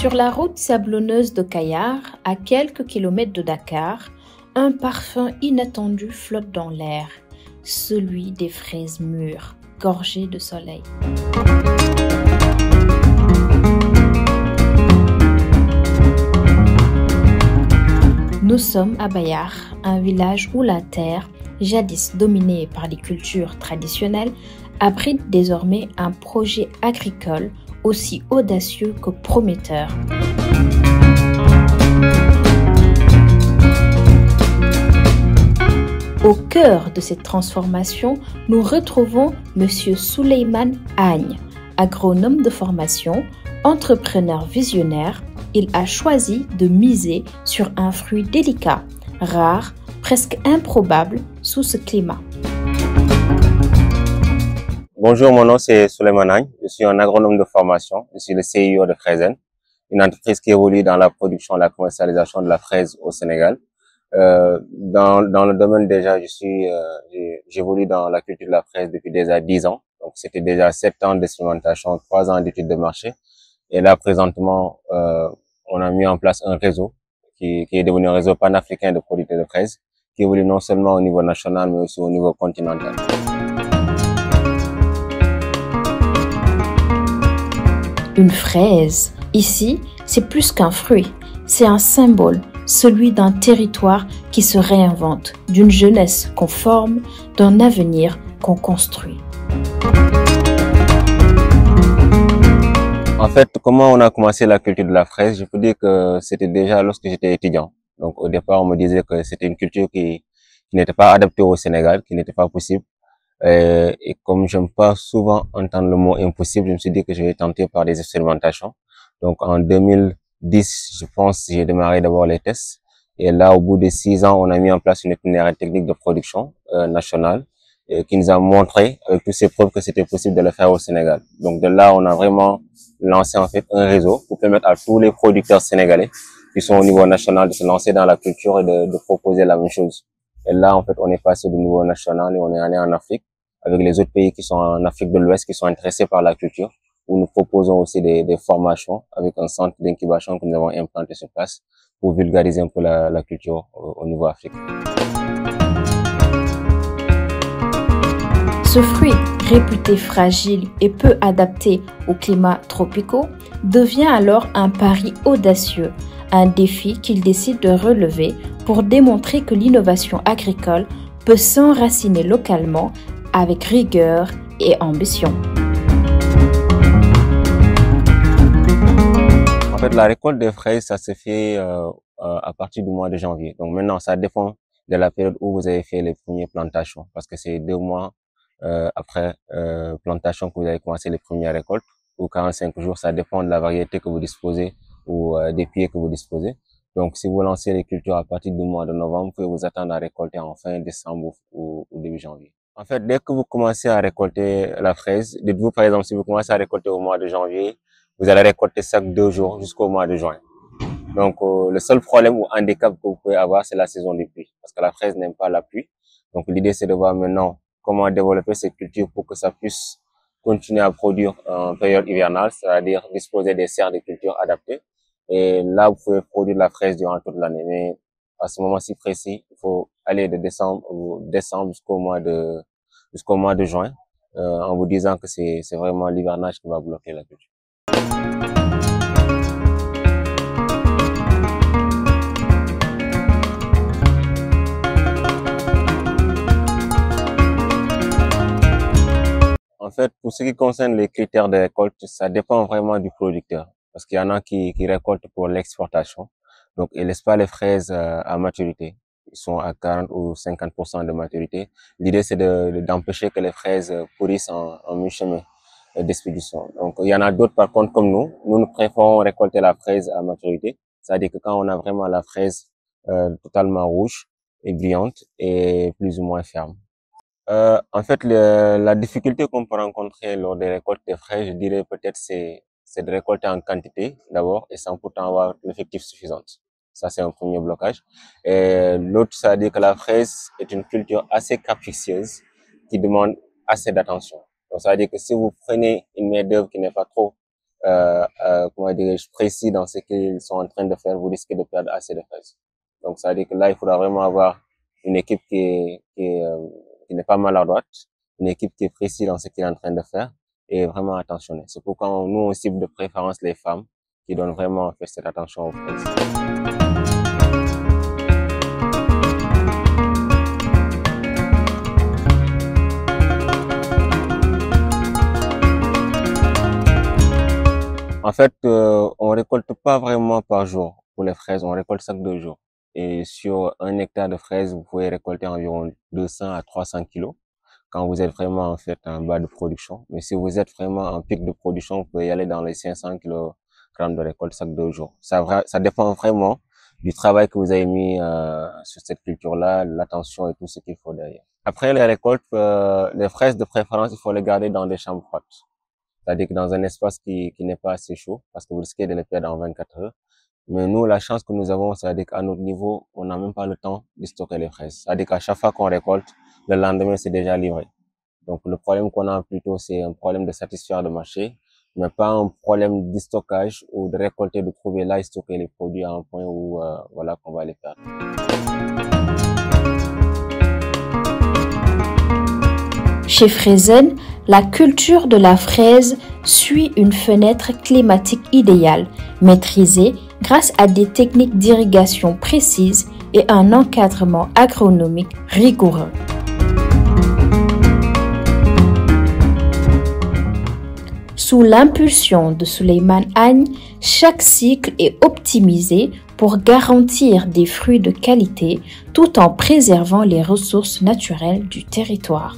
Sur la route sablonneuse de Kayar, à quelques kilomètres de Dakar, un parfum inattendu flotte dans l'air, celui des fraises mûres, gorgées de soleil. Nous sommes à Bayar, un village où la terre, jadis dominée par les cultures traditionnelles, abrite désormais un projet agricole aussi audacieux que prometteur. Au cœur de cette transformation, nous retrouvons M. Souleymane Agne, agronome de formation, entrepreneur visionnaire. Il a choisi de miser sur un fruit délicat, rare, presque improbable sous ce climat. Bonjour, mon nom c'est Souleymane Agne. Je suis un agronome de formation. Je suis le CIO de Fraizen, une entreprise qui évolue dans la production et la commercialisation de la fraise au Sénégal. Dans le domaine déjà, j'évolue dans la culture de la fraise depuis déjà 10 ans. Donc c'était déjà 7 ans d'expérimentation, 3 ans d'études de marché. Et là, présentement, on a mis en place un réseau qui est devenu un réseau panafricain de producteurs de fraises, qui évolue non seulement au niveau national, mais aussi au niveau continental. Une fraise, ici, c'est plus qu'un fruit, c'est un symbole, celui d'un territoire qui se réinvente, d'une jeunesse qu'on forme, d'un avenir qu'on construit. En fait, comment on a commencé la culture de la fraise? Je peux dire que c'était déjà lorsque j'étais étudiant. Donc au départ, on me disait que c'était une culture qui n'était pas adaptée au Sénégal, qui n'était pas possible. Et comme j'aime pas souvent entendre le mot impossible, je me suis dit que je vais tenter par des expérimentations. Donc en 2010, je pense, j'ai démarré d'abord les tests. Et là, au bout de 6 ans, on a mis en place une itinéraire technique de production nationale qui nous a montré avec toutes ces preuves que c'était possible de le faire au Sénégal. Donc de là, on a vraiment lancé en fait un réseau pour permettre à tous les producteurs sénégalais qui sont au niveau national de se lancer dans la culture et de proposer la même chose. Et là, en fait, on est passé du niveau national et on est allé en Afrique avec les autres pays qui sont en Afrique de l'Ouest qui sont intéressés par la culture, où nous proposons aussi des formations avec un centre d'incubation que nous avons implanté sur place pour vulgariser un peu la culture au niveau africain. Ce fruit, réputé fragile et peu adapté aux climats tropicaux, devient alors un pari audacieux, un défi qu'il décide de relever pour démontrer que l'innovation agricole peut s'enraciner localement avec rigueur et ambition. En fait, la récolte des fraises, ça se fait à partir du mois de janvier. Donc maintenant, ça dépend de la période où vous avez fait les premières plantations, parce que c'est 2 mois après plantation que vous avez commencé les premières récoltes, ou 45 jours, ça dépend de la variété que vous disposez ou des pieds que vous disposez. Donc, si vous lancez les cultures à partir du mois de novembre, vous pouvez vous attendre à récolter en fin décembre ou début janvier. En fait, dès que vous commencez à récolter la fraise, dites-vous par exemple, si vous commencez à récolter au mois de janvier, vous allez récolter chaque 2 jours jusqu'au mois de juin. Donc, le seul problème ou handicap que vous pouvez avoir, c'est la saison des pluies, parce que la fraise n'aime pas la pluie. Donc, l'idée, c'est de voir maintenant comment développer cette culture pour que ça puisse continuer à produire en période hivernale, c'est-à-dire disposer des serres de culture adaptées. Et là, vous pouvez produire la fraise durant toute l'année. Mais à ce moment-ci précis, il faut aller de décembre jusqu'au mois de juin, en vous disant que c'est vraiment l'hivernage qui va bloquer la culture. En fait, pour ce qui concerne les critères de récolte, ça dépend vraiment du producteur. Parce qu'il y en a qui récoltent pour l'exportation. Donc, ils laissent pas les fraises à maturité. Ils sont à 40 ou 50% de maturité. L'idée, c'est d'empêcher que les fraises pourrissent en mi-chemin d'expédition. Donc, il y en a d'autres, par contre, comme nous préférons récolter la fraise à maturité. C'est-à-dire que quand on a vraiment la fraise totalement rouge et brillante et plus ou moins ferme. En fait, la difficulté qu'on peut rencontrer lors des récoltes des fraises, je dirais peut-être c'est de récolter en quantité d'abord et sans pourtant avoir l'effectif suffisant. Ça, c'est un premier blocage. Et l'autre, c'est-à-dire que la fraise est une culture assez capricieuse qui demande assez d'attention. Donc, ça veut dire que si vous prenez une main-d'œuvre qui n'est pas trop comment dirais-je, précis dans ce qu'ils sont en train de faire, vous risquez de perdre assez de fraises. Donc, ça veut dire que là, il faudra vraiment avoir une équipe qui n'est pas maladroite, une équipe qui est précise dans ce qu'il est en train de faire et vraiment attentionnée. C'est pourquoi nous, on cible de préférence les femmes qui donnent vraiment en fait cette attention aux fraises. En fait, on récolte pas vraiment par jour pour les fraises, on récolte chaque 2 jours. Et sur 1 hectare de fraises, vous pouvez récolter environ 200 à 300 kilos quand vous êtes vraiment en fait en bas de production. Mais si vous êtes vraiment en pic de production, vous pouvez y aller dans les 500 kilogrammes de récolte chaque 2 jours. Ça dépend vraiment du travail que vous avez mis sur cette culture-là, l'attention et tout ce qu'il faut derrière. Après les récoltes, les fraises de préférence, il faut les garder dans des chambres froides. C'est-à-dire que dans un espace qui n'est pas assez chaud, parce que vous risquez de les perdre en 24 heures. Mais nous, la chance que nous avons, c'est-à-dire qu'à notre niveau, on n'a même pas le temps de stocker les fraises. C'est-à-dire qu'à chaque fois qu'on récolte, le lendemain, c'est déjà livré. Donc, le problème qu'on a plutôt, c'est un problème de satisfaire le marché, mais pas un problème de stockage ou de récolter, de trouver là et stocker les produits à un point où, voilà, qu'on va les perdre. Chez Fraizen, la culture de la fraise suit une fenêtre climatique idéale, maîtrisée grâce à des techniques d'irrigation précises et un encadrement agronomique rigoureux. Sous l'impulsion de Souleymane Agne, chaque cycle est optimisé pour garantir des fruits de qualité tout en préservant les ressources naturelles du territoire.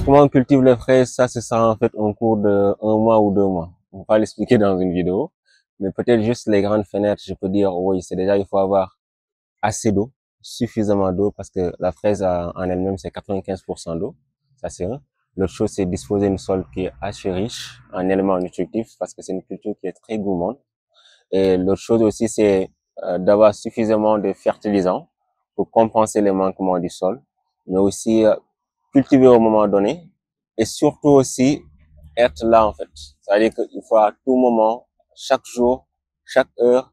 Comment on cultive les fraises, ça, c'est ça, en fait, un cours de 1 mois ou 2 mois. On va pas l'expliquer dans une vidéo, mais peut-être juste les grandes fenêtres, je peux dire, oui, c'est déjà, il faut avoir assez d'eau, suffisamment d'eau, parce que la fraise en elle-même, c'est 95% d'eau. Ça, c'est un. L'autre chose, c'est disposer d'un sol qui est assez riche en éléments nutritifs, parce que c'est une culture qui est très gourmande. Et l'autre chose aussi, c'est d'avoir suffisamment de fertilisants pour compenser les manquements du sol, mais aussi cultiver au moment donné et surtout aussi être là en fait. C'est-à-dire qu'il faut à tout moment, chaque jour, chaque heure,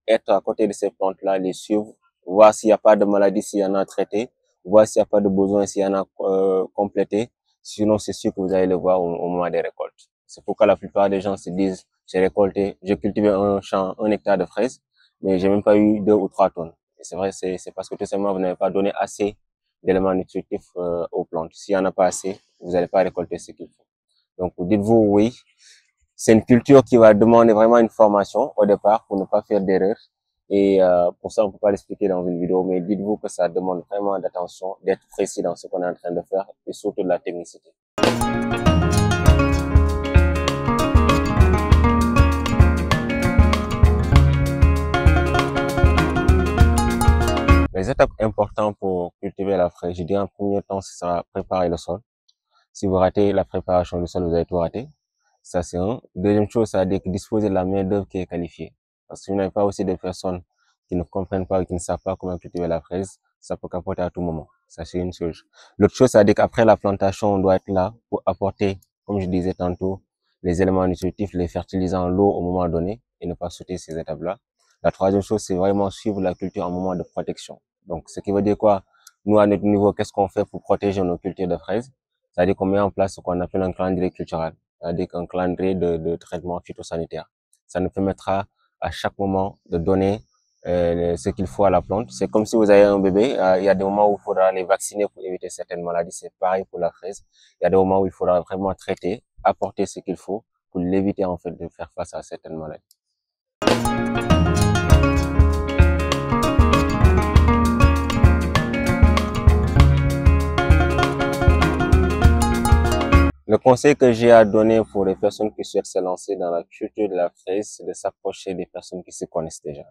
être à côté de ces plantes-là, les suivre, voir s'il n'y a pas de maladie, s'il y en a traité, voir s'il n'y a pas de besoin, s'il y en a complété. Sinon, c'est sûr que vous allez le voir au moment des récoltes. C'est pourquoi la plupart des gens se disent, j'ai cultivé un champ, 1 hectare de fraises, mais j'ai même pas eu 2 ou 3 tonnes. Et c'est vrai, c'est parce que tout simplement, vous n'avez pas donné assez d'éléments nutritifs aux plantes. S'il n'y en a pas assez, vous n'allez pas récolter ce qu'il faut. Donc, dites-vous oui, c'est une culture qui va demander vraiment une formation au départ pour ne pas faire d'erreurs. Et pour ça, on peut pas l'expliquer dans une vidéo, mais dites-vous que ça demande vraiment d'attention, d'être précis dans ce qu'on est en train de faire et surtout de la technicité. Les étapes importantes pour cultiver la fraise, je dirais en premier temps, ce sera préparer le sol. Si vous ratez la préparation du sol, vous avez tout raté. Ça, c'est un. Deuxième chose, c'est disposer de la main-d'œuvre qui est qualifiée. Parce que si vous n'avez pas aussi des personnes qui ne comprennent pas ou qui ne savent pas comment cultiver la fraise, ça peut capoter à tout moment. Ça, c'est une chose. L'autre chose, c'est qu'après la plantation, on doit être là pour apporter, comme je disais tantôt, les éléments nutritifs, les fertilisants, l'eau au moment donné et ne pas sauter ces étapes-là. La troisième chose, c'est vraiment suivre la culture en moment de protection. Donc, ce qui veut dire quoi? Nous, à notre niveau, qu'est-ce qu'on fait pour protéger nos cultures de fraises? C'est-à-dire qu'on met en place ce qu'on appelle un calendrier culturel, c'est-à-dire un calendrier de traitement phytosanitaire. Ça nous permettra à chaque moment de donner ce qu'il faut à la plante. C'est comme si vous avez un bébé, il y a des moments où il faudra les vacciner pour éviter certaines maladies, c'est pareil pour la fraise. Il y a des moments où il faudra vraiment traiter, apporter ce qu'il faut pour l'éviter en fait de faire face à certaines maladies. Le conseil que j'ai à donner pour les personnes qui souhaitent se lancer dans la culture de la fraise, c'est de s'approcher des personnes qui se connaissent déjà.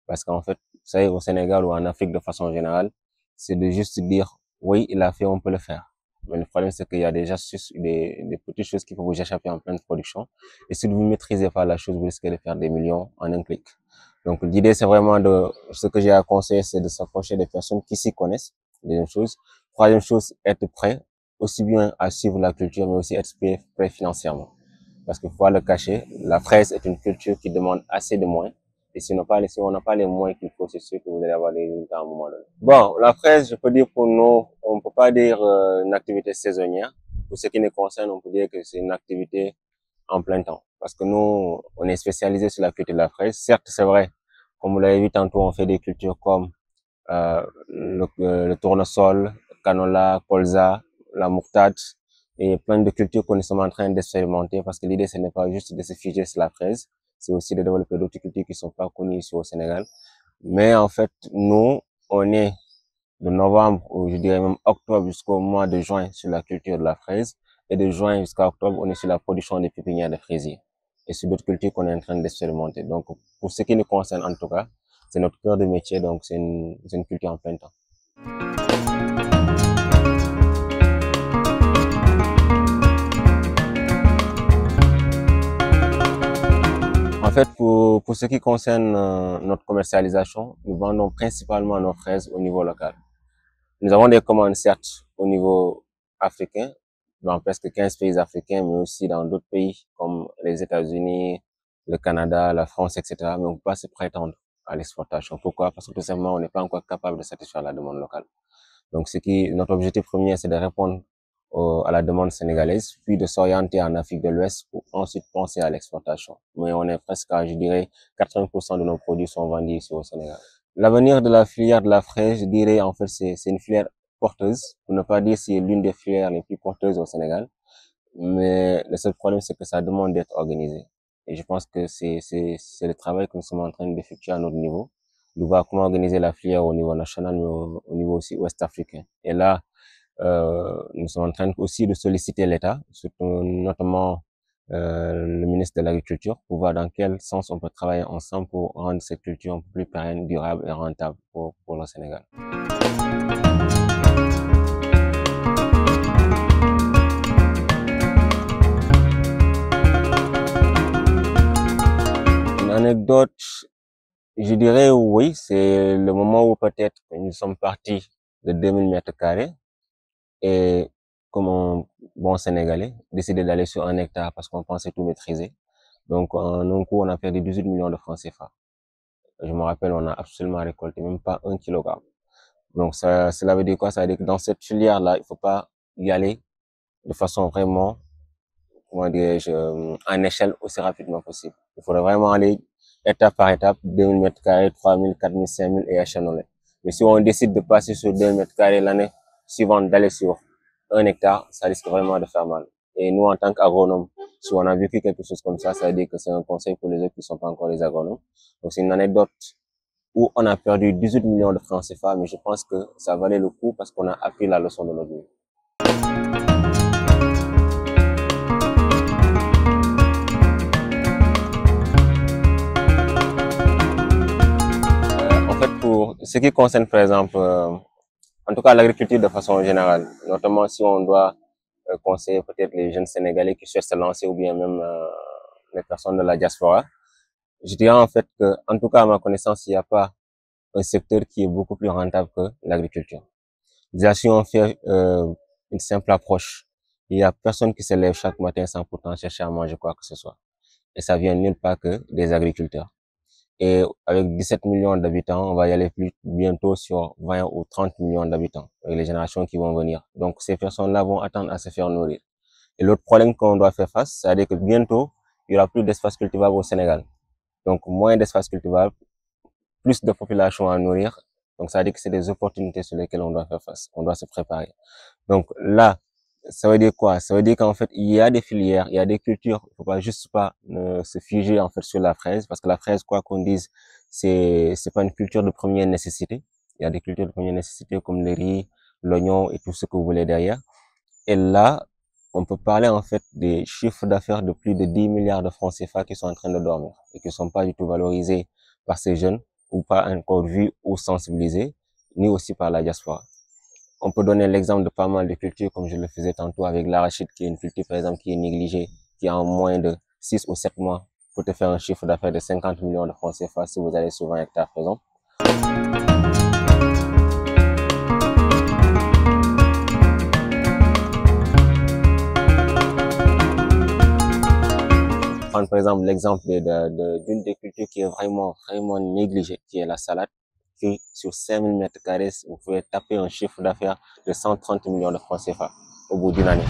Parce qu'en fait, vous savez, au Sénégal ou en Afrique de façon générale, c'est de juste dire, oui, il a fait, on peut le faire. Mais le problème, c'est qu'il y a des astuces, des petites choses qui peuvent vous échapper en pleine production. Et si vous ne maîtrisez pas la chose, vous risquez de faire des millions en un clic. Donc, l'idée, c'est vraiment ce que j'ai à conseiller, c'est de s'approcher des personnes qui s'y connaissent. Deuxième chose. Troisième chose, être prêt aussi bien à suivre la culture, mais aussi être prêt financièrement. Parce qu'il faut pas le cacher, la fraise est une culture qui demande assez de moyens. Et si on n'a pas les moyens qu'il faut, c'est sûr que vous allez avoir des résultats à un moment donné. Bon, la fraise, je peux dire pour nous, on ne peut pas dire une activité saisonnière. Pour ce qui nous concerne, on peut dire que c'est une activité en plein temps. Parce que nous, on est spécialisé sur la culture de la fraise. Certes, c'est vrai, comme vous l'avez vu tantôt, on fait des cultures comme le tournesol, canola, colza, la moutarde et plein de cultures que nous sommes en train d'expérimenter parce que l'idée, ce n'est pas juste de se figer sur la fraise, c'est aussi de développer d'autres cultures qui sont pas connues ici au Sénégal. Mais en fait, nous, on est de novembre ou je dirais même octobre jusqu'au mois de juin sur la culture de la fraise et de juin jusqu'à octobre, on est sur la production des pépinières de fraisiers et sur d'autres cultures qu'on est en train d'expérimenter. Donc, pour ce qui nous concerne en tout cas, c'est notre cœur de métier, donc c'est une culture en plein temps. En fait, pour ce qui concerne notre commercialisation, nous vendons principalement nos fraises au niveau local. Nous avons des commandes, certes, au niveau africain, dans presque 15 pays africains, mais aussi dans d'autres pays comme les États-Unis, le Canada, la France, etc. Mais on ne peut pas se prétendre à l'exportation. Pourquoi? Parce que tout simplement, on n'est pas encore capable de satisfaire la demande locale. Donc, notre objectif premier, c'est de répondre à la demande sénégalaise, puis de s'orienter en Afrique de l'Ouest pour ensuite penser à l'exportation. Mais on est presque à, je dirais, 80% de nos produits sont vendus ici au Sénégal. L'avenir de la filière de la fraise, je dirais, en fait, c'est une filière porteuse, pour ne pas dire c'est l'une des filières les plus porteuses au Sénégal. Mais le seul problème, c'est que ça demande d'être organisé. Et je pense que c'est le travail que nous sommes en train d'effectuer à notre niveau, de voir comment organiser la filière au niveau national, mais au niveau aussi ouest-africain. Et là, nous sommes en train aussi de solliciter l'État, notamment le ministre de l'Agriculture, pour voir dans quel sens on peut travailler ensemble pour rendre cette culture un peu plus pérenne, durable et rentable pour le Sénégal. Une anecdote, je dirais oui, c'est le moment où peut-être nous sommes partis de 2000 mètres carrés et comme un bon Sénégalais, décidé d'aller sur 1 hectare parce qu'on pensait tout maîtriser. Donc, en un coup, on a perdu 18 millions de francs CFA. Je me rappelle, on a absolument récolté même pas 1 kilogramme. Donc, cela veut dire quoi? Ça veut dire que dans cette filière-là, il faut pas y aller de façon vraiment, comment dirais-je, en échelle aussi rapidement possible. Il faudrait vraiment aller étape par étape, 2000 mètres carrés, 3000, 4000, 5000 et échelonner. Mais si on décide de passer sur 2000 mètres carrés l'année suivante, d'aller sur 1 hectare, ça risque vraiment de faire mal. Et nous, en tant qu'agronomes, si on a vécu quelque chose comme ça veut dire que c'est un conseil pour les autres qui ne sont pas encore des agronomes. Donc, c'est une anecdote où on a perdu 18 millions de francs CFA, mais je pense que ça valait le coup parce qu'on a appris la leçon de notre vie. En fait, pour ce qui concerne, par exemple, en tout cas l'agriculture de façon générale, notamment si on doit conseiller peut-être les jeunes Sénégalais qui souhaitent se lancer ou bien même les personnes de la diaspora, je dirais en fait que, en tout cas à ma connaissance, il n'y a pas un secteur qui est beaucoup plus rentable que l'agriculture. Déjà, si on fait une simple approche, il y a personne qui se lève chaque matin sans pourtant chercher à manger quoi que ce soit. Et ça vient nulle part que des agriculteurs. Et avec 17 millions d'habitants, on va y aller plus bientôt sur 20 ou 30 millions d'habitants, avec les générations qui vont venir. Donc, ces personnes-là vont attendre à se faire nourrir. Et l'autre problème qu'on doit faire face, c'est-à-dire que bientôt, il y aura plus d'espace cultivable au Sénégal. Donc, moins d'espace cultivable, plus de population à nourrir. Donc, ça veut dire que c'est des opportunités sur lesquelles on doit faire face. On doit se préparer. Donc, là, ça veut dire quoi? Ça veut dire qu'en fait, il y a des filières, il y a des cultures. Il faut pas juste pas se figer, en fait, sur la fraise. Parce que la fraise, quoi qu'on dise, c'est pas une culture de première nécessité. Il y a des cultures de première nécessité comme le riz, l'oignon et tout ce que vous voulez derrière. Et là, on peut parler, en fait, des chiffres d'affaires de plus de 10 milliards de francs CFA qui sont en train de dormir et qui sont pas du tout valorisés par ces jeunes ou pas encore vus ou sensibilisés, ni aussi par la diaspora. On peut donner l'exemple de pas mal de cultures, comme je le faisais tantôt avec l'arachide, qui est une culture, par exemple, qui est négligée, qui en moins de 6 ou 7 mois peut te faire un chiffre d'affaires de 50 millions de francs CFA si vous allez sur 20 hectares, par exemple. par exemple l'exemple d'une des cultures qui est vraiment négligée, qui est la salade, qui sur 5000 mètres carrés, vous pouvez taper un chiffre d'affaires de 130 millions de francs CFA au bout d'une année.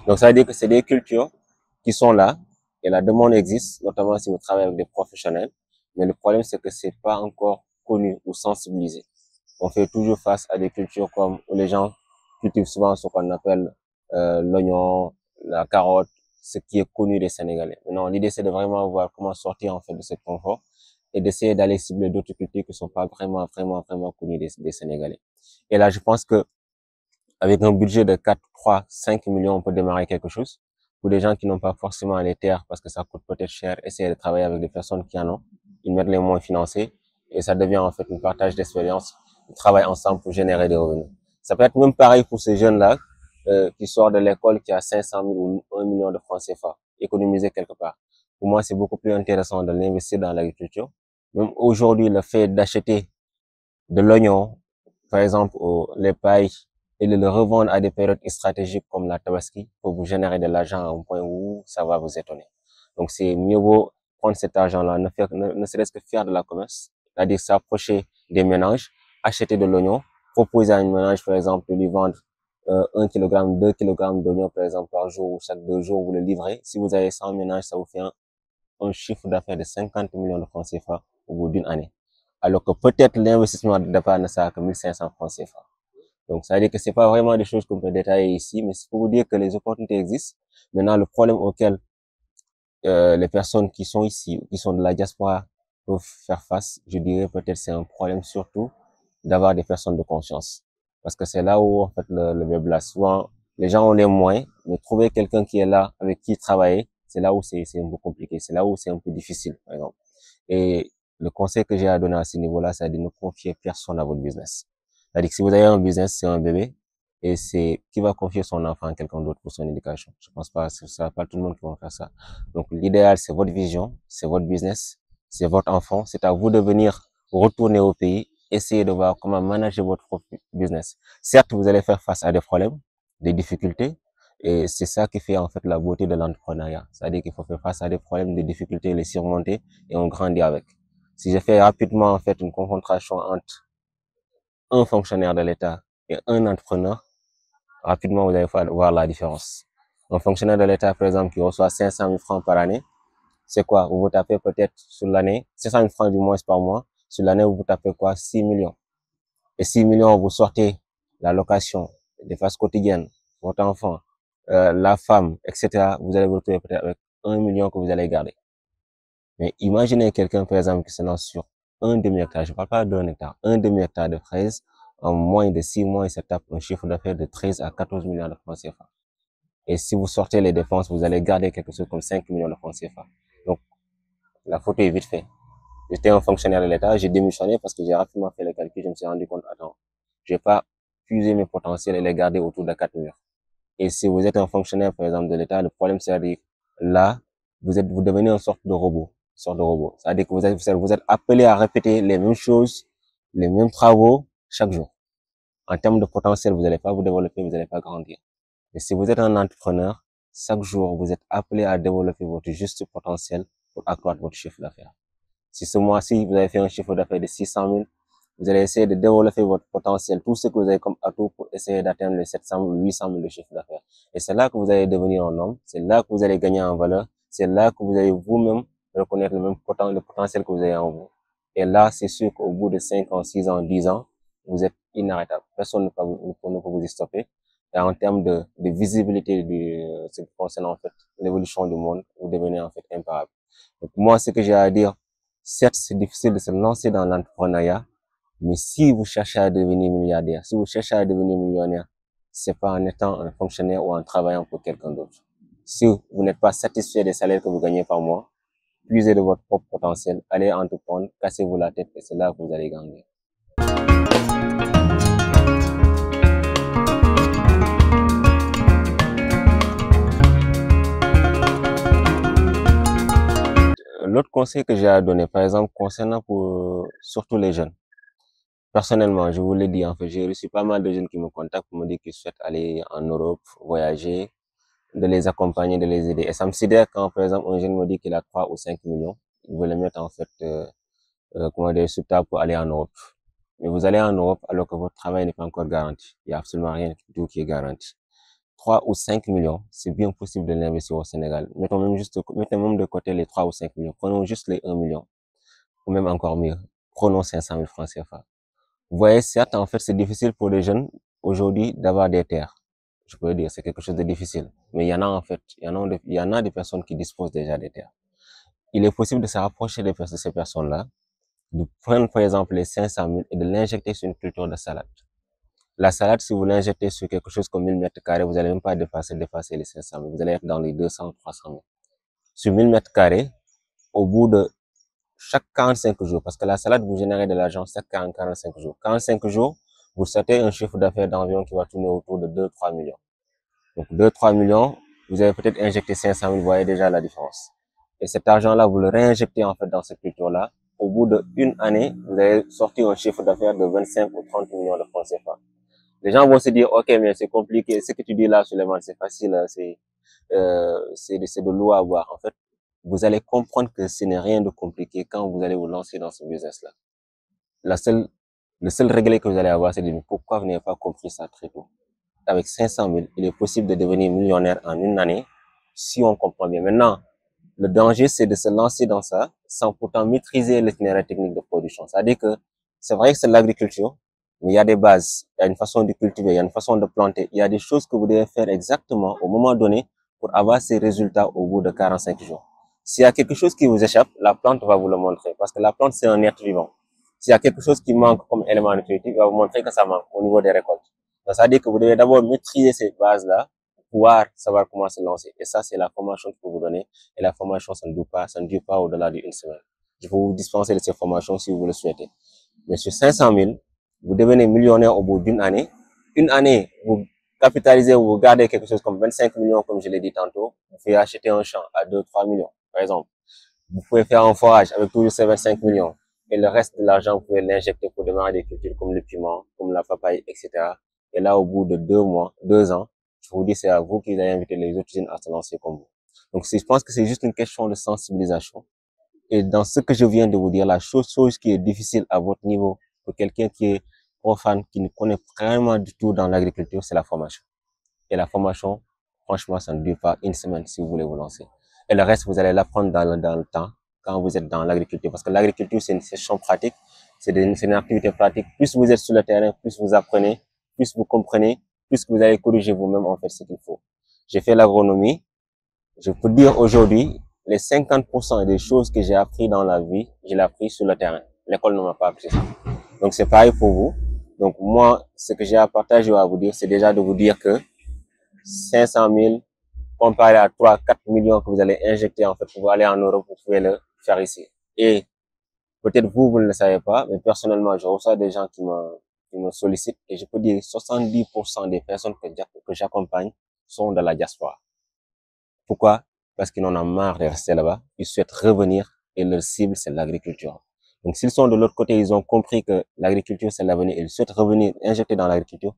Donc ça veut dire que c'est des cultures qui sont là et la demande existe, notamment si vous travaillez avec des professionnels. Mais le problème, c'est que c'est pas encore connu ou sensibilisé. On fait toujours face à des cultures comme où les gens cultivent souvent ce qu'on appelle l'oignon, la carotte, ce qui est connu des Sénégalais. Non, l'idée c'est de vraiment voir comment sortir en fait de ce confort et d'essayer d'aller cibler d'autres cultures qui sont pas vraiment connues des Sénégalais. Et là, je pense que avec un budget de 4, 3, 5 millions, on peut démarrer quelque chose. Pour des gens qui n'ont pas forcément les terres parce que ça coûte peut-être cher, essayer de travailler avec des personnes qui en ont. Ils mettent les moyens financiers et ça devient en fait un partage d'expérience. Ils travaillent ensemble pour générer des revenus. Ça peut être même pareil pour ces jeunes-là qui sortent de l'école, qui a 500 000 ou 1 million de francs CFA, économisés quelque part. Pour moi, c'est beaucoup plus intéressant de l'investir dans l'agriculture. Même aujourd'hui, le fait d'acheter de l'oignon, par exemple, les pailles, et de le revendre à des périodes stratégiques comme la Tabaski pour vous générer de l'argent à un point où ça va vous étonner. Donc, c'est mieux vaut prendre cet argent-là, ne serait-ce que faire de la commerce, c'est-à-dire s'approcher des ménages, acheter de l'oignon, proposer à un ménage, par exemple, de lui vendre 1 kg, 2 kg d'oignon, par exemple, par jour ou chaque 2 jours, vous le livrez. Si vous avez 100 ménages, ça vous fait un chiffre d'affaires de 50 millions de francs CFA au bout d'une année. Alors que peut-être l'investissement de départ ne sert que 1500 francs CFA. Donc, ça veut dire que c'est pas vraiment des choses qu'on peut détailler ici, mais c'est pour vous dire que les opportunités existent. Maintenant, le problème auquel les personnes qui sont ici, qui sont de la diaspora, peuvent faire face, je dirais peut-être c'est un problème surtout d'avoir des personnes de confiance. Parce que c'est là où, en fait, le bas blesse. Souvent, les gens ont les moyens, mais trouver quelqu'un qui est là, avec qui travailler, c'est là où c'est un peu compliqué. C'est là où c'est un peu difficile, par exemple. Et le conseil que j'ai à donner à ce niveau-là, c'est de ne confier personne à votre business. C'est-à-dire que si vous avez un business, c'est un bébé, et c'est qui va confier son enfant à quelqu'un d'autre pour son éducation. Je pense pas, c'est pas tout le monde qui va faire ça. Donc, l'idéal, c'est votre vision, c'est votre business, c'est votre enfant. C'est à vous de venir retourner au pays, essayer de voir comment manager votre business. Certes, vous allez faire face à des problèmes, des difficultés, et c'est ça qui fait en fait la beauté de l'entrepreneuriat. C'est-à-dire qu'il faut faire face à des problèmes, des difficultés, les surmonter et on grandit avec. Si je fais rapidement en fait une confrontation entre un fonctionnaire de l'État et un entrepreneur, rapidement vous allez voir la différence. Un fonctionnaire de l'État, par exemple, qui reçoit 500 000 francs par année, c'est quoi? Vous vous tapez peut-être sur l'année, 500 000 francs du moins par mois, sur l'année vous vous tapez quoi? 6 millions. Et 6 millions, vous sortez la location, des phases quotidiennes, votre enfant, la femme, etc. Vous allez vous retrouver peut-être avec 1 million que vous allez garder. Mais imaginez quelqu'un, par exemple, qui se lance sur un demi-hectare, je ne parle pas d'un hectare, un demi-hectare de fraises, en moins de 6 mois, il se tape un chiffre d'affaires de 13 à 14 millions de francs CFA. Et si vous sortez les dépenses, vous allez garder quelque chose comme 5 millions de francs CFA. Donc, la photo est vite faite. J'étais un fonctionnaire de l'État, j'ai démissionné parce que j'ai rapidement fait le calcul, je me suis rendu compte, attends, je vais pas puiser mes potentiels et les garder autour de 4 murs. Et si vous êtes un fonctionnaire, par exemple, de l'État, le problème, c'est que là, vous devenez une sorte de robot, C'est-à-dire que vous êtes appelé à répéter les mêmes choses, les mêmes travaux chaque jour. En termes de potentiel, vous n'allez pas vous développer, vous n'allez pas grandir. Et si vous êtes un entrepreneur, chaque jour, vous êtes appelé à développer votre juste potentiel pour accroître votre chiffre d'affaires. Si ce mois-ci, vous avez fait un chiffre d'affaires de 600 000, vous allez essayer de développer votre potentiel, tout ce que vous avez comme atout pour essayer d'atteindre les 700 000, 800 000 de chiffre d'affaires. Et c'est là que vous allez devenir un homme, c'est là que vous allez gagner en valeur, c'est là que vous allez vous-même reconnaître le potentiel que vous avez en vous. Et là, c'est sûr qu'au bout de 5 ans, 6 ans, 10 ans, vous êtes inarrêtable. Personne ne peut vous y stopper. Et en termes de visibilité ce qui concerne en fait l'évolution du monde, vous devenez en fait imparable. Donc moi, ce que j'ai à dire, certes, c'est difficile de se lancer dans l'entrepreneuriat, mais si vous cherchez à devenir milliardaire, si vous cherchez à devenir millionnaire, c'est pas en étant un fonctionnaire ou en travaillant pour quelqu'un d'autre. Si vous n'êtes pas satisfait des salaires que vous gagnez par mois, puisez de votre propre potentiel, allez entreprendre, cassez-vous la tête et c'est là que vous allez gagner. L'autre conseil que j'ai à donner, par exemple, concernant surtout les jeunes. Personnellement, je vous l'ai dit, en fait, j'ai reçu pas mal de jeunes qui me contactent pour me dire qu'ils souhaitent aller en Europe, voyager, de les accompagner, de les aider. Et ça me sidère quand, par exemple, un jeune me dit qu'il a 3 ou 5 millions, il veut les mettre en fait, comment dire, sur table pour aller en Europe. Mais vous allez en Europe alors que votre travail n'est pas encore garanti. Il n'y a absolument rien du tout qui est garanti. 3 ou 5 millions, c'est bien possible de l'investir au Sénégal. Mettons même de côté les 3 ou 5 millions. Prenons juste les 1 million. Ou même encore mieux. Prenons 500 000 francs CFA. Vous voyez, certes, en fait, c'est difficile pour les jeunes aujourd'hui d'avoir des terres. Je peux le dire, c'est quelque chose de difficile. Mais il y en a en fait, il y en a des personnes qui disposent déjà des terres. Il est possible de se rapprocher de ces personnes-là, de prendre par exemple les 500 000 et de l'injecter sur une culture de salade. La salade, si vous l'injectez sur quelque chose comme 1000 mètres carrés, vous n'allez même pas dépasser les 500 000. Vous allez être dans les 200, 300 000. Sur 1000 mètres carrés, au bout de chaque 45 jours, parce que la salade, vous générez de l'argent chaque 45 jours. 45 jours, vous sortez un chiffre d'affaires d'environ qui va tourner autour de 2-3 millions. Donc 2-3 millions, vous avez peut-être injecté 500 000, vous voyez déjà la différence. Et cet argent-là, vous le réinjectez en fait dans cette culture-là. Au bout d'une année, vous allez sortir un chiffre d'affaires de 25 ou 30 millions de francs CFA. Les gens vont se dire, ok, mais c'est compliqué. Ce que tu dis là, Suleiman, c'est facile, c'est de l'eau à boire. En fait, vous allez comprendre que ce n'est rien de compliqué quand vous allez vous lancer dans ce business-là. Le seul regret que vous allez avoir, c'est de dire, pourquoi vous n'avez pas compris ça très tôt? Avec 500 000, il est possible de devenir millionnaire en une année si on comprend bien. Maintenant, le danger, c'est de se lancer dans ça sans pourtant maîtriser l'itinéraire technique de production. C'est-à-dire que c'est vrai que c'est l'agriculture, mais il y a des bases, il y a une façon de cultiver, il y a une façon de planter, il y a des choses que vous devez faire exactement au moment donné pour avoir ces résultats au bout de 45 jours. S'il y a quelque chose qui vous échappe, la plante va vous le montrer parce que la plante, c'est un être vivant. S'il y a quelque chose qui manque comme élément nutritif, il va vous montrer que ça manque au niveau des récoltes. Donc, ça veut dire que vous devez d'abord maîtriser ces bases-là pour pouvoir savoir comment se lancer. Et ça, c'est la formation que je peux vous donner. Et la formation, ça ne dure pas au-delà d'une semaine. Je vais vous dispenser de ces formations si vous le souhaitez. Mais sur 500 000, vous devenez millionnaire au bout d'une année. Une année, vous capitalisez ou vous gardez quelque chose comme 25 millions, comme je l'ai dit tantôt. Vous pouvez acheter un champ à 2-3 millions, par exemple. Vous pouvez faire un forage avec toujours ces 25 millions. Et le reste de l'argent, vous pouvez l'injecter pour démarrer des cultures comme le piment, comme la papaye, etc. Et là, au bout de 2 ans, je vous dis, c'est à vous qui allez inviter les autres jeunes à se lancer comme vous. Donc, je pense que c'est juste une question de sensibilisation. Et dans ce que je viens de vous dire, la chose qui est difficile à votre niveau, pour quelqu'un qui est profane, qui ne connaît vraiment du tout dans l'agriculture, c'est la formation. Et la formation, franchement, ça ne dure pas une semaine si vous voulez vous lancer. Et le reste, vous allez l'apprendre dans le temps, quand vous êtes dans l'agriculture. Parce que l'agriculture, c'est une session pratique, c'est une activité pratique. Plus vous êtes sur le terrain, plus vous apprenez, plus vous comprenez, plus vous allez corriger vous-même, en fait, ce qu'il faut. J'ai fait l'agronomie. Je peux dire aujourd'hui, les 50% des choses que j'ai appris dans la vie, je l'ai appris sur le terrain. L'école ne m'a pas appris ça. Donc, c'est pareil pour vous. Donc, moi, ce que j'ai à partager ou à vous dire, c'est déjà de vous dire que 500 000, comparé à 3-4 millions que vous allez injecter, en fait, pour aller en Europe, vous pouvez le faire ici. Et peut-être vous ne le savez pas, mais personnellement, je reçois des gens qui me sollicitent et je peux dire 70% des personnes que j'accompagne sont de la diaspora. Pourquoi? Parce qu'ils en ont marre de rester là-bas. Ils souhaitent revenir et leur cible, c'est l'agriculture. Donc, s'ils sont de l'autre côté, ils ont compris que l'agriculture, c'est l'avenir et ils souhaitent revenir, injecter dans l'agriculture.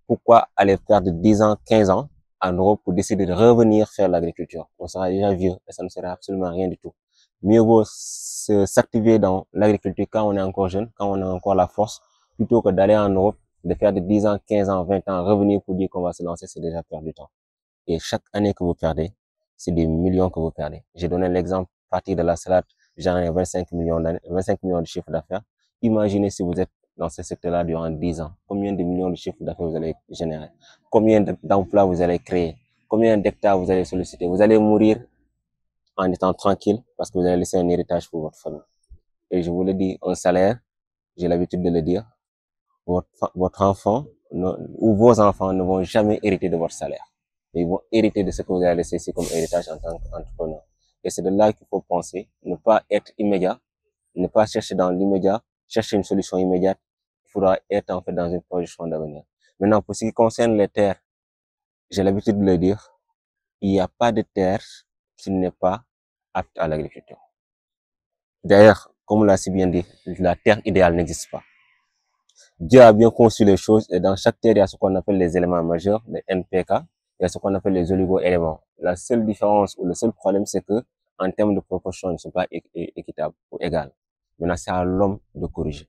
Pourquoi aller perdre 10 ans, 15 ans en Europe pour décider de revenir faire l'agriculture? On sera déjà vieux et ça ne sera absolument rien du tout. Mieux vaut s'activer dans l'agriculture quand on est encore jeune, quand on a encore la force, plutôt que d'aller en Europe, de faire de 10 ans, 15 ans, 20 ans, revenir pour dire qu'on va se lancer, c'est déjà perdre du temps. Et chaque année que vous perdez, c'est des millions que vous perdez. J'ai donné l'exemple à partir de la salade, j'en ai 25 millions de chiffre d'affaires. Imaginez si vous êtes dans ce secteur-là durant 10 ans. Combien de millions de chiffres d'affaires vous allez générer? Combien d'emplois vous allez créer? Combien d'hectares vous allez solliciter? Vous allez mourir en étant tranquille parce que vous allez laisser un héritage pour votre famille. Et je vous le dis, un salaire, j'ai l'habitude de le dire, votre enfant ou vos enfants ne vont jamais hériter de votre salaire. Ils vont hériter de ce que vous avez laissé ici comme héritage en tant qu'entrepreneur. Et c'est de là qu'il faut penser, ne pas être immédiat, ne pas chercher dans l'immédiat, chercher une solution immédiate. Il faudra être en fait dans une projection d'avenir. Maintenant, pour ce qui concerne les terres, j'ai l'habitude de le dire, il n'y a pas de terre qui n'est pas apte à l'agriculture. D'ailleurs, comme on l'a si bien dit, la terre idéale n'existe pas. Dieu a bien conçu les choses et dans chaque terre, il y a ce qu'on appelle les éléments majeurs, les NPK, il y a ce qu'on appelle les oligo-éléments. La seule différence ou le seul problème, c'est que en termes de proportion, ils ne sont pas équitables ou égales. Maintenant, c'est à l'homme de corriger.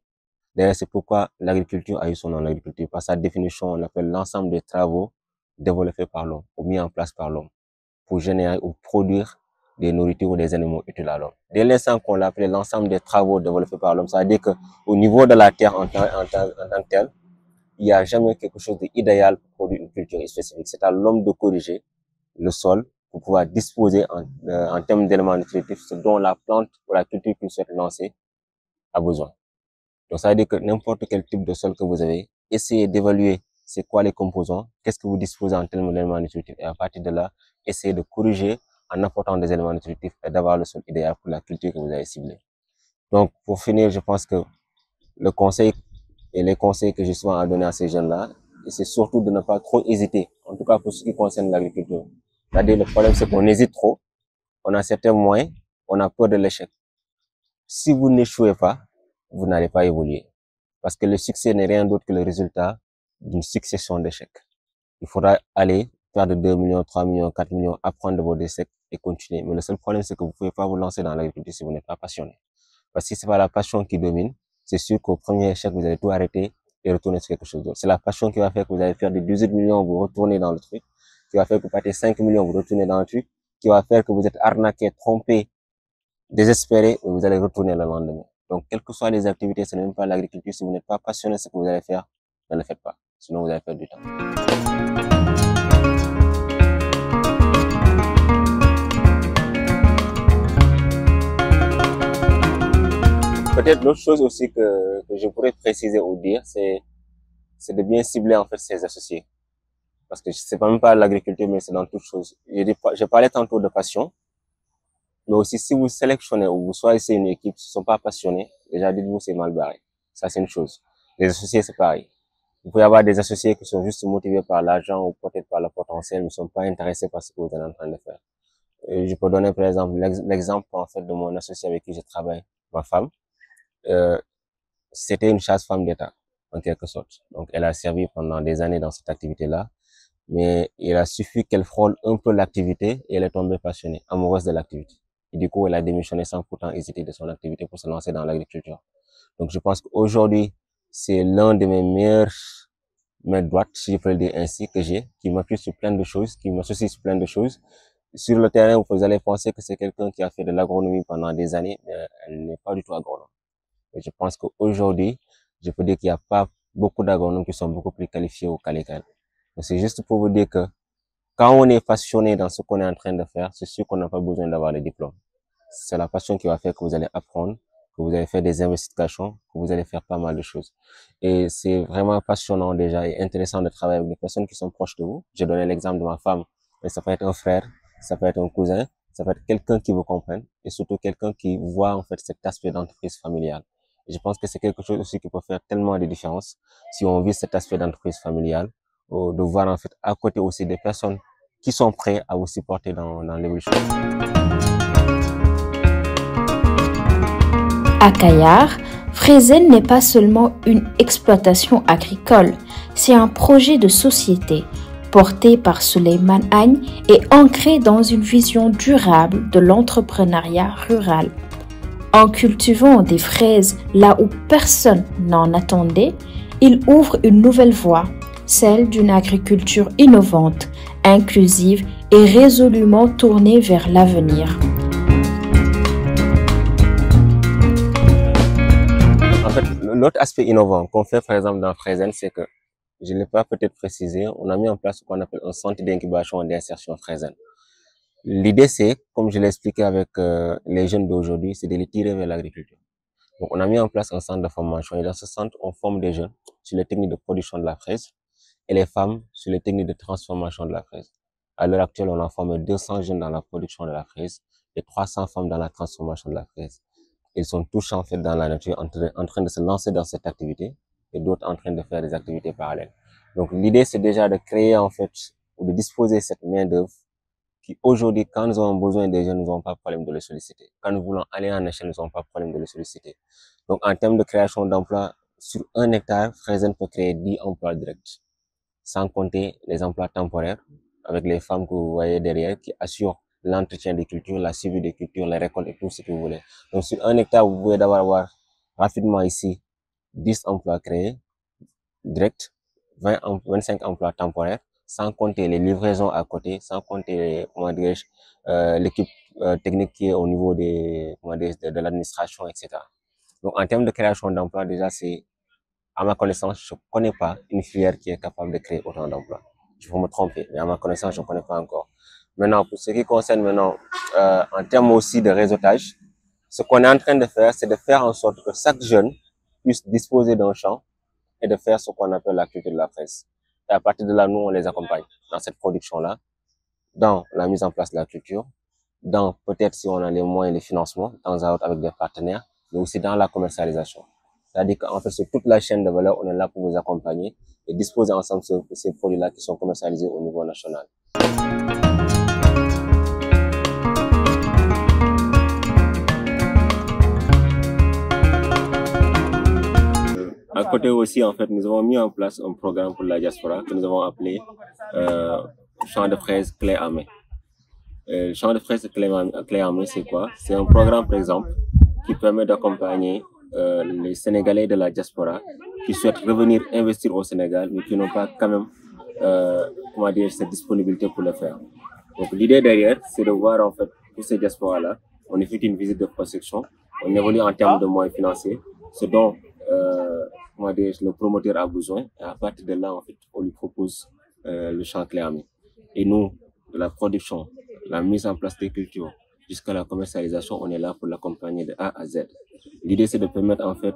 D'ailleurs, c'est pourquoi l'agriculture a eu son nom, l'agriculture. Par sa définition, on appelle l'ensemble des travaux développés par l'homme ou mis en place par l'homme pour générer ou produire des nourritures ou des animaux utiles à l'homme. Dès l'instant qu'on l'a appelé l'ensemble des travaux développés par l'homme, ça veut dire que au niveau de la terre en tant que tel, il n'y a jamais quelque chose d'idéal pour produire une culture spécifique. C'est à l'homme de corriger le sol pour pouvoir disposer en termes d'éléments nutritifs ce dont la plante ou la culture qu'il souhaite lancer a besoin. Donc, ça veut dire que n'importe quel type de sol que vous avez, essayez d'évaluer c'est quoi les composants, qu'est-ce que vous disposez en termes d'éléments nutritifs. Et à partir de là, essayez de corriger en apportant des éléments nutritifs et d'avoir le sol idéal pour la culture que vous avez ciblée. Donc, pour finir, je pense que le conseil et les conseils que j'ai souvent à donner à ces jeunes-là, c'est surtout de ne pas trop hésiter, en tout cas pour ce qui concerne l'agriculture. C'est-à-dire, le problème, c'est qu'on hésite trop, on a certains moyens, on a peur de l'échec. Si vous n'échouez pas, vous n'allez pas évoluer. Parce que le succès n'est rien d'autre que le résultat d'une succession d'échecs. Il faudra aller faire de 2 millions, 3 millions, 4 millions, apprendre de vos échecs et continuer. Mais le seul problème, c'est que vous ne pouvez pas vous lancer dans l'agriculture si vous n'êtes pas passionné. Parce que si c'est pas la passion qui domine, c'est sûr qu'au premier échec, vous allez tout arrêter et retourner sur quelque chose d'autre. C'est la passion qui va faire que vous allez faire des 18 millions, vous retournez dans le truc, qui va faire que vous partez 5 millions, vous retournez dans le truc, qui va faire que vous êtes arnaqué, trompé, désespéré, et vous allez retourner le lendemain. Donc, quelles que soient les activités, ce n'est même pas l'agriculture. Si vous n'êtes pas passionné de ce que vous allez faire, ne le faites pas. Sinon, vous allez perdre du temps. Peut-être l'autre chose aussi que je pourrais préciser ou dire, c'est de bien cibler en fait ses associés. Parce que c'est pas même pas l'agriculture, mais c'est dans toute chose. Je parlais tantôt de passion, mais aussi si vous sélectionnez ou vous choisissez une équipe qui ne sont pas passionnés, déjà dites-vous c'est mal barré. Ça c'est une chose. Les associés c'est pareil. Vous pouvez avoir des associés qui sont juste motivés par l'argent ou peut-être par le potentiel, mais ne sont pas intéressés par ce que vous êtes en train de faire. Et je peux donner par exemple l'exemple en fait de mon associé avec qui je travaille, ma femme. C'était une chasse-femme d'État, en quelque sorte. Donc, elle a servi pendant des années dans cette activité-là, mais il a suffi qu'elle frôle un peu l'activité et elle est tombée passionnée, amoureuse de l'activité. Et du coup, elle a démissionné sans pourtant hésiter de son activité pour se lancer dans l'agriculture. Donc, je pense qu'aujourd'hui, c'est l'un de mes meilleurs mains droites, si je peux le dire ainsi, que j'ai, qui m'appuie sur plein de choses, qui m'associe sur plein de choses. Sur le terrain, vous allez penser que c'est quelqu'un qui a fait de l'agronomie pendant des années, mais elle n'est pas du tout agronome. Et je pense qu'aujourd'hui, je peux dire qu'il n'y a pas beaucoup d'agronomes qui sont beaucoup plus qualifiés au Calican. C'est juste pour vous dire que quand on est passionné dans ce qu'on est en train de faire, c'est sûr qu'on n'a pas besoin d'avoir les diplômes. C'est la passion qui va faire que vous allez apprendre, que vous allez faire des investigations, que vous allez faire pas mal de choses. Et c'est vraiment passionnant déjà et intéressant de travailler avec des personnes qui sont proches de vous. J'ai donné l'exemple de ma femme, mais ça peut être un frère, ça peut être un cousin, ça peut être quelqu'un qui vous comprenne et surtout quelqu'un qui voit en fait cet aspect d'entreprise familiale. Et je pense que c'est quelque chose aussi qui peut faire tellement de différence si on vit cet aspect d'entreprise familiale, de voir en fait à côté aussi des personnes qui sont prêtes à vous supporter dans l'évolution. À Kayar, Fraisen n'est pas seulement une exploitation agricole, c'est un projet de société porté par Suleiman Agne et ancré dans une vision durable de l'entrepreneuriat rural. En cultivant des fraises là où personne n'en attendait, il ouvre une nouvelle voie, celle d'une agriculture innovante, inclusive et résolument tournée vers l'avenir. En fait, l'autre aspect innovant qu'on fait par exemple dans Fraisen, c'est que, je ne l'ai pas peut-être précisé, on a mis en place ce qu'on appelle un centre d'incubation et d'insertion Fraisen. L'idée, c'est, comme je l'ai expliqué avec les jeunes d'aujourd'hui, c'est de les tirer vers l'agriculture. Donc, on a mis en place un centre de formation et dans ce centre, on forme des jeunes sur les techniques de production de la fraise et les femmes sur les techniques de transformation de la fraise. À l'heure actuelle, on a formé 200 jeunes dans la production de la fraise et 300 femmes dans la transformation de la fraise. Ils sont tous en fait dans la nature en train de se lancer dans cette activité et d'autres en train de faire des activités parallèles. Donc, l'idée, c'est déjà de créer en fait ou de disposer cette main-d'œuvre qui aujourd'hui, quand nous avons besoin des jeunes, nous n'avons pas de problème de les solliciter. Quand nous voulons aller en échelle, nous n'avons pas de problème de les solliciter. Donc, en termes de création d'emplois, sur 1 hectare, Fraisen peut créer 10 emplois directs, sans compter les emplois temporaires avec les femmes que vous voyez derrière, qui assurent l'entretien des cultures, la suivi des cultures, les récoltes et tout ce que vous voulez. Donc, sur 1 hectare, vous pouvez d'abord avoir rapidement ici 10 emplois créés, directs, 25 emplois temporaires, sans compter les livraisons à côté, sans compter, comment dirais-je, l'équipe technique qui est au niveau des, comment dirais-je, de l'administration, etc. Donc, en termes de création d'emplois, déjà, c'est, à ma connaissance, je ne connais pas une filière qui est capable de créer autant d'emplois. Je vais me tromper, mais à ma connaissance, je ne connais pas encore. Maintenant, pour ce qui concerne maintenant, en termes aussi de réseautage, ce qu'on est en train de faire, c'est de faire en sorte que chaque jeune puisse disposer d'un champ et de faire ce qu'on appelle la culture de la presse. Et à partir de là, nous, on les accompagne dans cette production-là, dans la mise en place de la culture, dans peut-être si on a les moyens de financement, de temps à autre avec des partenaires, mais aussi dans la commercialisation. C'est-à-dire qu'en fait, sur toute la chaîne de valeur, on est là pour vous accompagner et disposer ensemble de ces produits-là qui sont commercialisés au niveau national. À côté aussi, en fait, nous avons mis en place un programme pour la diaspora que nous avons appelé Champ de fraises clé en main. Le champ de fraises clé en main, c'est quoi? C'est un programme, par exemple, qui permet d'accompagner les Sénégalais de la diaspora qui souhaitent revenir investir au Sénégal, mais qui n'ont pas quand même comment dire, cette disponibilité pour le faire. Donc l'idée derrière, c'est de voir en fait pour ces diasporas-là, on effectue une visite de prospection, on évolue en termes de moyens financiers, ce dont comment dire, le promoteur a besoin, et à partir de là, en fait, on lui propose le champ clé en main. Et nous, de la production, la mise en place des cultures, jusqu'à la commercialisation, on est là pour l'accompagner de A à Z. L'idée, c'est de permettre en fait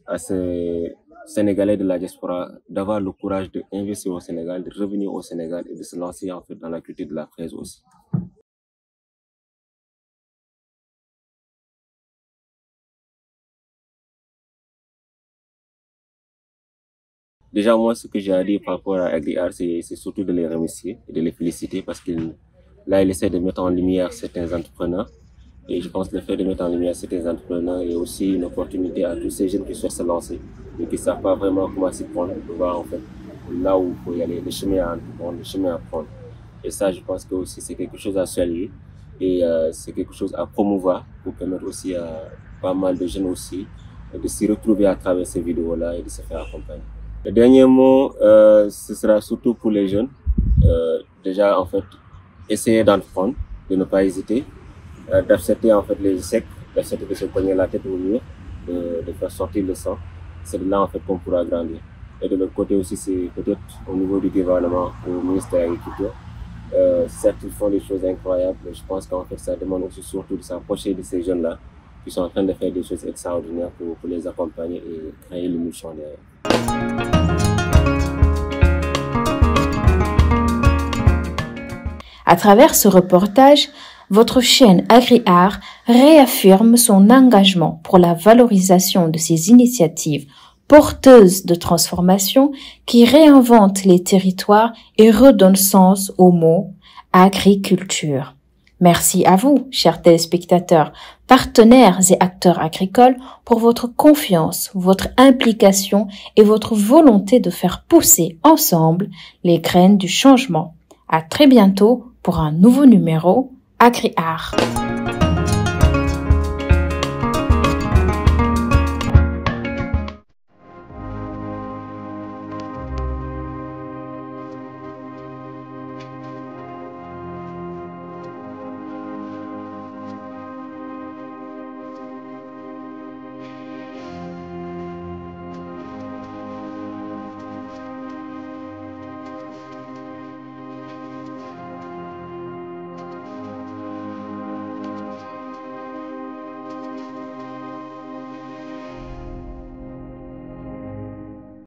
à ces Sénégalais de la diaspora d'avoir le courage d'investir au Sénégal, de revenir au Sénégal et de se lancer en fait dans la culture de la fraise aussi. Déjà, moi, ce que j'ai à dire par rapport à AgriArt, c'est surtout de les remercier et de les féliciter parce qu'il essaie de mettre en lumière certains entrepreneurs. Et je pense que le fait de mettre en lumière certains entrepreneurs est aussi une opportunité à tous ces jeunes qui souhaitent se lancer, mais qui ne savent pas vraiment comment s'y prendre, pour voir en fait là où il faut y aller, le chemin à prendre, le chemin à prendre. Et ça, je pense que aussi c'est quelque chose à saluer et c'est quelque chose à promouvoir pour permettre aussi à pas mal de jeunes aussi de s'y retrouver à travers ces vidéos-là et de se faire accompagner. Le dernier mot, ce sera surtout pour les jeunes. Déjà, en fait, essayer d'entreprendre, de ne pas hésiter, d'accepter en fait les échecs, d'accepter de se cogner la tête au mur, de faire sortir le sang. C'est de là en fait qu'on pourra grandir. Et de l'autre côté aussi, c'est peut-être au niveau du gouvernement, au ministère de l'Agriculture. Certes, ils font des choses incroyables, mais je pense qu'en fait, ça demande aussi surtout de s'approcher de ces jeunes-là qui sont en train de faire des choses extraordinaires pour les accompagner et créer l'émulsion derrière. À travers ce reportage, votre chaîne AgriArt réaffirme son engagement pour la valorisation de ces initiatives porteuses de transformation qui réinventent les territoires et redonnent sens au mot agriculture. Merci à vous, chers téléspectateurs, partenaires et acteurs agricoles, pour votre confiance, votre implication et votre volonté de faire pousser ensemble les graines du changement. À très bientôt pour un nouveau numéro AgriArt.